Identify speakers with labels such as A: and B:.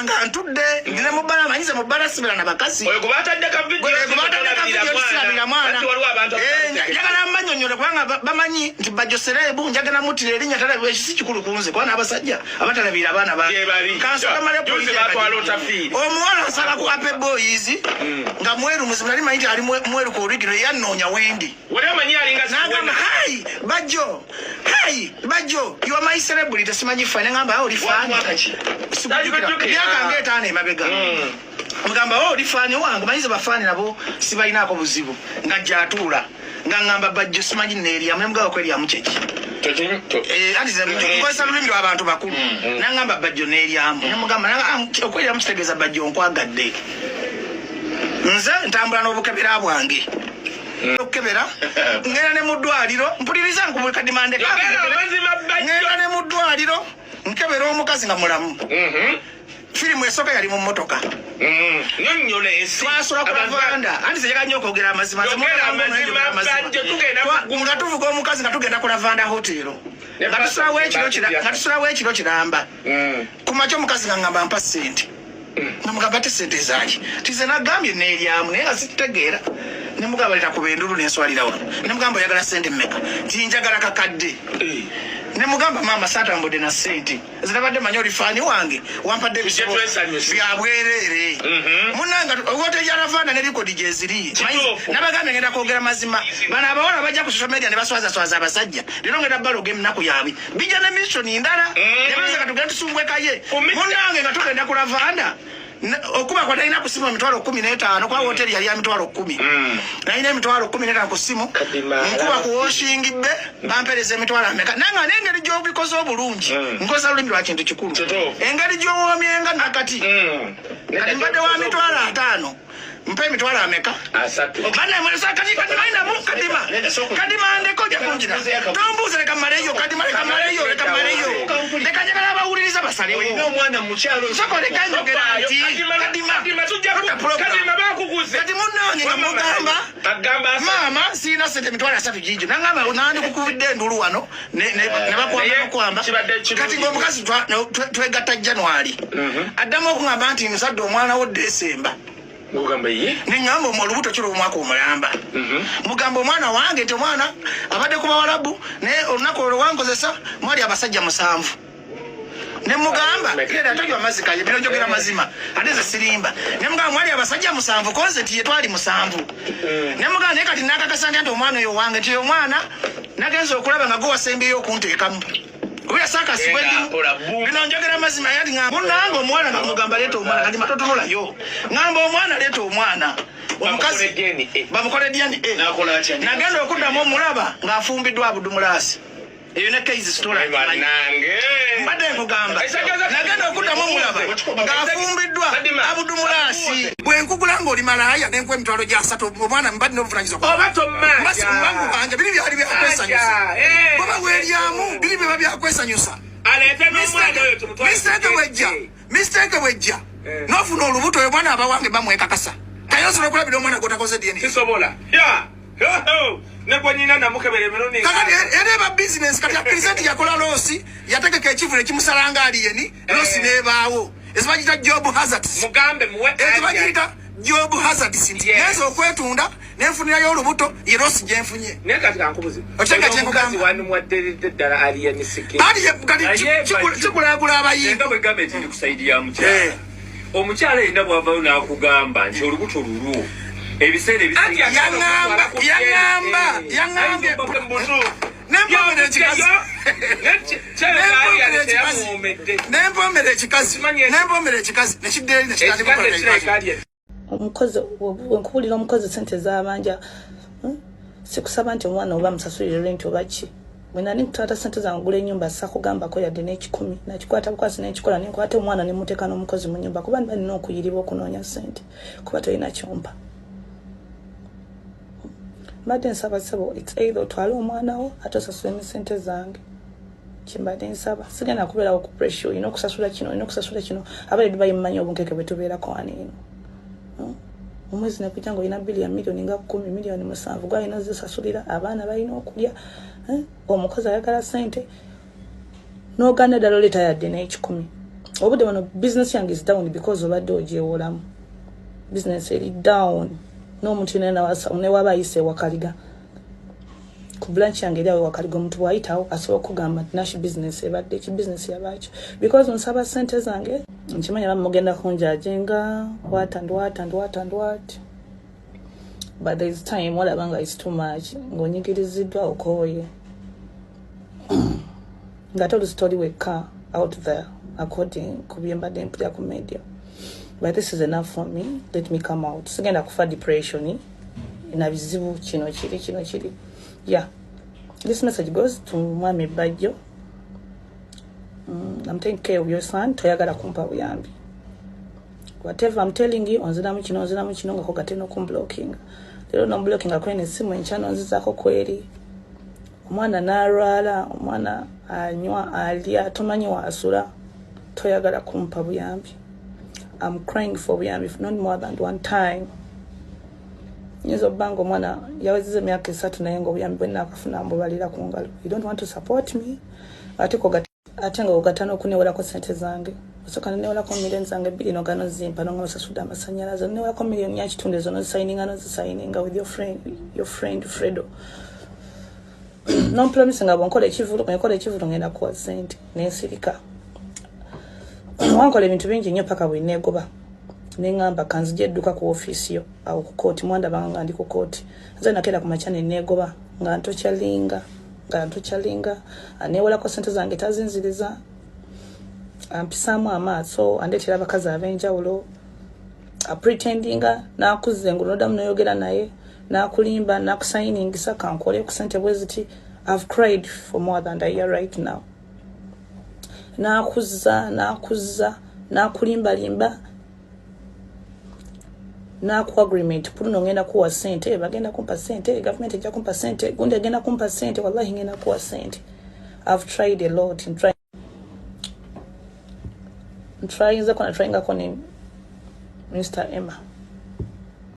A: nga ntudde ndine mu bala manyize mu bala sibira na bakasi
B: oyo kubatadde ka video
A: silabira mwana njagala amanyonyole kubanga bamanyi nti Bajjo serebu njagala mutira erinnya talabira ekisi kikulu kunze kubanga abasajja abatalabira abaana ba kansala male polisi omuwala asala ku ape boys nga mweru muzibu nali manyi ali mweru ku origino yanoonya wendi
B: wali amanyi alinga
A: nagamba hey Bajjo you are my celebrity simanyi fane ngamba oli fan yakanga etane mabega mugamba oli fan wange manyize bafani nabo sibayinako buzibu nga jatula nga ngamba Bajjo simanyi neri amwe mugaba kweli amuchechi alize mkosa lulimi lw'abantu bakulu nangamba Bajjo neri amu namugamba okweli amutegeza Bajjo nkwagadde nze ntambula n'obukebera bwange okebera ngera ne muddwaliro mpuliriza nkubwe kadimande ngera ne muddwaliro nkebera omukazi nga mulamu filimu esoka yali mu motoka
B: nyonyole esi
A: twasula ku lavanda andi se yakanyo okogera amazima nga tuvuga omukazi nga tugenda ku lavanda hotel nga tusulawo ekiro kiramba kumakyo omukazi nga ngamba mpa sente namugamba te sente zaki tize nagambye neeryamu naye nga sitegeera nemugamba leta kuba endulu nenswalira wano nemugamba oyagala sente mmeka tinjagala kakadde nemugamba mama satambudde na sente zitabadde manyi olifani wange wampadde ebisibo byabwerere munanga hoteli ya lavanda ne likodi gyeziri nabagambye ngenda kwogera mazima bano abawala bajja ku social media ne baswaza abasajja lero ngenda baloga eminaku yaabwe bijja ne mission ndala nebaza katugenda tusumbwekaye munange nga tugenda ku lavanda okuba kwa dalina kusimu emitwalo 15 kwa hoteli yali ya mitwalo 10 naina emitwalo 15 ku simu nkuba ku washing be bampereza emitwalo ameka nanga nengeri gyo bikozo obulungi nkoza lulimi lwa kintu kikulu engeri gyo womyenga nakati kati mbadde wa mitwalo 5 mpe mitwalo ameka asatu bana mwesa kati maina mu kadima ndeko ja kunjira tombuze leka maleyo kadima leka maleyo leka nyagala abawuliriza basalewe ino mwana mukyalo soko leka njogera ati kadima tujja kadima bakuguze kati munonye ngamba mama sina sente mitwalo 3 jinjo nangamba unandi kukubidde ndulu wano ne bakwamba kati ngomukazi twegatta January addamu okungamba nti nsadde omwana wo December mugamba ye ninyamba omulubuto kiro omwaka omulamba mugamba omwana wange nti omwana abadde ku bawalabu ne olunaku olwankozesa mwali abasajja 7 ne mugamba era atajwa mazika ye bino njogera mazima adeze sirimba ne mugamba mwali abasajja 7 concert ye twali 7 ne mugamba ne kati nakakasanga nti omwana oyo wange nti omwana nagenza okulaba nga go wasembeyo okunteekamu kuya saka sibwendi bino njogera mazima yali ngamba munango omwana ngamugamba leto omwana kali matotonola yo ngamba omwana leto omwana omukazi bamukole diani nakola acha nagenda okuddamu omulaba ngafumbiddwa abudumulasi eyo ne case story nange mbadde nkugamba nagenda okuddamu omulaba ngafumbiddwa abudumulasi bwenkugulanga oli malaya nenkwa emitwalo gya 3 omwana mbadde n'obuvunaanyizibwa
B: oba tomanya
A: basi mwangu kanje biri byali byakwesanyusa baba weeryamu biri bye babyakwesanyusa
B: aleete n'omwana oyo tumutwale
A: mistake wejja n'ofuna olubuto oyo mwana abawange bamwekakasa tayosobola okulabira omwana gotakoze DNA
B: sisobola nekwanyina namukebere mironi
A: kakati ereba business kati akkirizenti yakola losi yategeka ekivule kimusalanga aliyeni losi nebaawo ezibagita job hazards
B: mugambe muwe
A: ezibagita job hazards neza okwetunda nenfunirayo olubuto ye losi gyenfunye
B: nekati kankubuzi
A: otenga kyenkugambi
B: wanu mwadde ddala aliyeni siki
A: kati kikulagula abayimbi
B: bwe gambe tiri kusaidia mukyala omukyala yenda bwavayo n'akugamba nti olubuto lulu ebiseera
C: omukozi nkubulira omukozi sente z'abanja sikusaba nti omwana oba musasulire rent oba ki mwena nikutwata sente zange ngula ennyumba sakugambako yadde n'ekikumi nakikwata bukwasi n'ekikola nenkwata omwana nemuteeka n'omukozi mu nyumba kuba nina okuyiribwa okunoonya sente kuba tolina kyompa mbadde nsaba sebo it's either otwale omwana wo ate osasule sente zange kimbadde nsaba sigenda kubeerawo ku pressure olina okusasula kino abaledde bayimanyi obunkeke bwe tubeerako wano eno omwezi nekujja nga olina bili ya milioni nga 10 milioni 7 gwalina zisasulira abaana balina okulya omukozi ayagala sente n'ogaana ddala oleta yadde n'ekikumi obudde wano business yange is down because obadde ogyewolamu. Business eri down. N'omuntu ne waba ayise wakaliga. Ku branch yange eri awo wakaliga omuntu bw'ayitawo asobola okugamba nti nashi business ebadde ki business yabaakyo. Because nsaba ssente zange nkimanya bamugenda kunjajenga what and what and what and what. But there is time walabanga is too much. Ng'onyigiriziddwa okooye. Nga told the story weka out there according ku byembadde mpulira ku media. But this is enough for me. Let me come out. Sigenda kufa depression. Ina bizibu kino kiri. Yeah. This message goes to Mwami Bajjo. I'm taking care of your son. Toyagala kumpa buyambi. Whatever I'm telling you, onziramu kino nga kogateno kumblocking. Lero no blocking akwene simu enchano nzizako kweri. Omwana narwala, omwana anywa alia, tomanyi wasula. Toyagala kumpa buyambi. I'm crying for buyambi if not more than one time. Nyezo bango mwana yawezeze myaka 3 naye ngo buyambi bwenna akafuna mbubalira ku ngalo. You don't want to support me. Ate nga ogatano okunewolako sente zange. Osoka newolako millions zange 2 n'ogano zimpa n'osasuda amasanyalaze. Newolako million ya kitunde zo signinga with your friend Fredo. Non promise nga bonkola ekivulu ngenda kuwa sente n'ensirika. Wankola ebintu bingi nnyo paka bwenegoba. Nengamba kanzije edduka ku office yo awo ku court mwanda banga ndi ku court. Nze nakera ku machane negoba nga ntokyalinga anewola ko sente zange tazinziriza ampisamu amaaso andetera abakazi ab'enjawulo pretendinga nakuzenguloda munoyogera naye nakulimba nakusayiningisa kankole ku sente bweziti. I've cried for more than a year right now. Nakuza nakulimba naku agreement puno ngenda kuwa sente bagenda kumpa sente government ejja kumpa sente gunde agenda kumpa sente wallahi ngenda kuwa sente. I've tried a lot and trying zakona trying akoni Mr. Emma